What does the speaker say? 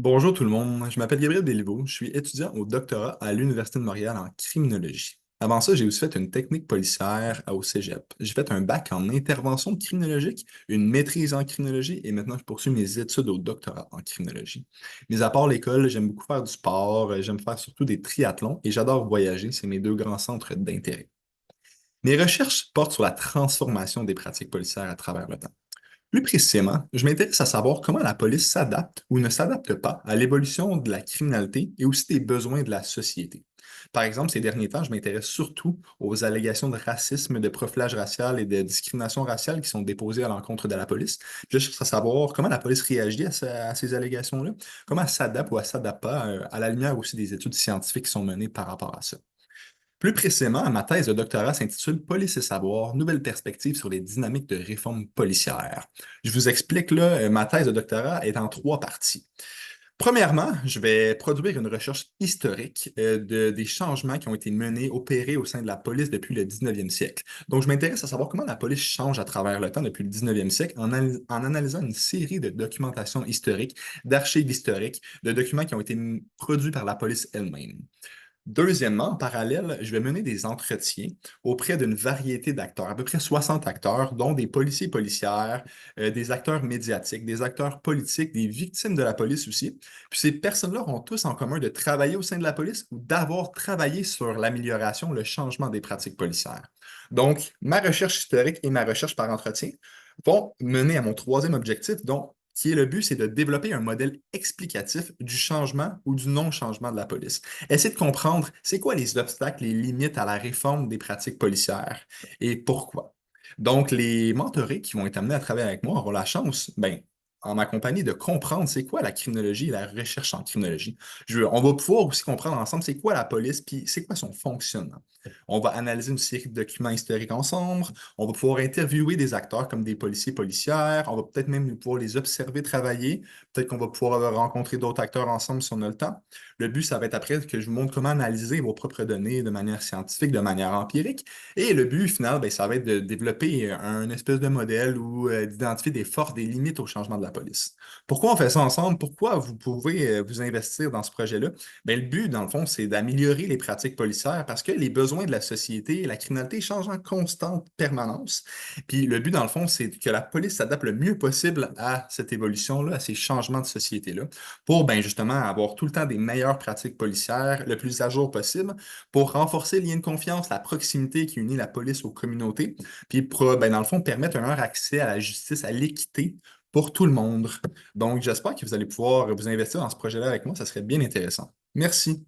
Bonjour tout le monde, je m'appelle Gabriel Béliveau, je suis étudiant au doctorat à l'Université de Montréal en criminologie. Avant ça, j'ai aussi fait une technique policière au Cégep. J'ai fait un bac en intervention criminologique, une maîtrise en criminologie et maintenant je poursuis mes études au doctorat en criminologie. Mais à part l'école, j'aime beaucoup faire du sport, j'aime faire surtout des triathlons et j'adore voyager, c'est mes deux grands centres d'intérêt. Mes recherches portent sur la transformation des pratiques policières à travers le temps. Plus précisément, je m'intéresse à savoir comment la police s'adapte ou ne s'adapte pas à l'évolution de la criminalité et aussi des besoins de la société. Par exemple, ces derniers temps, je m'intéresse surtout aux allégations de racisme, de profilage racial et de discrimination raciale qui sont déposées à l'encontre de la police. Je cherche à savoir comment la police réagit à ces allégations-là, comment elle s'adapte ou elle s'adapte pas à la lumière aussi des études scientifiques qui sont menées par rapport à ça. Plus précisément, ma thèse de doctorat s'intitule Police et savoir, nouvelles perspectives sur les dynamiques de réforme policière. Je vous explique là, ma thèse de doctorat est en trois parties. Premièrement, je vais produire une recherche historique des changements qui ont été menés, opérés au sein de la police depuis le 19e siècle. Donc, je m'intéresse à savoir comment la police change à travers le temps depuis le 19e siècle en analysant une série de documentations historiques, d'archives historiques, de documents qui ont été produits par la police elle-même. Deuxièmement, en parallèle, je vais mener des entretiens auprès d'une variété d'acteurs, à peu près 60 acteurs, dont des policiers et policières, des acteurs médiatiques, des acteurs politiques, des victimes de la police aussi. Puis ces personnes-là ont tous en commun de travailler au sein de la police ou d'avoir travaillé sur l'amélioration, le changement des pratiques policières. Donc, ma recherche historique et ma recherche par entretien vont mener à mon troisième objectif, donc qui est le but, c'est de développer un modèle explicatif du changement ou du non-changement de la police. Essayer de comprendre c'est quoi les obstacles, les limites à la réforme des pratiques policières et pourquoi. Donc, les mentorés qui vont être amenés à travailler avec moi auront la chance, ben, en ma compagnie, de comprendre c'est quoi la criminologie et la recherche en criminologie. On va pouvoir aussi comprendre ensemble c'est quoi la police puis c'est quoi son fonctionnement. On va analyser une série de documents historiques ensemble. On va pouvoir interviewer des acteurs comme des policiers, policières. On va peut-être même pouvoir les observer travailler. Peut-être qu'on va pouvoir rencontrer d'autres acteurs ensemble si on a le temps. Le but, ça va être après que je vous montre comment analyser vos propres données de manière scientifique, de manière empirique. Et le but final, ben, ça va être de développer un espèce de modèle ou d'identifier des forces, des limites au changement de la police. Pourquoi on fait ça ensemble? Pourquoi vous pouvez vous investir dans ce projet-là? Ben, le but, dans le fond, c'est d'améliorer les pratiques policières parce que les besoins de la société, la criminalité changent en constante permanence. Puis le but, dans le fond, c'est que la police s'adapte le mieux possible à cette évolution-là, à ces changements de société-là pour ben, justement avoir tout le temps des meilleures pratiques policières le plus à jour possible, pour renforcer le lien de confiance, la proximité qui unit la police aux communautés, puis pour, ben, dans le fond, permettre un meilleur accès à la justice, à l'équité pour tout le monde. Donc, j'espère que vous allez pouvoir vous investir dans ce projet-là avec moi, ça serait bien intéressant. Merci.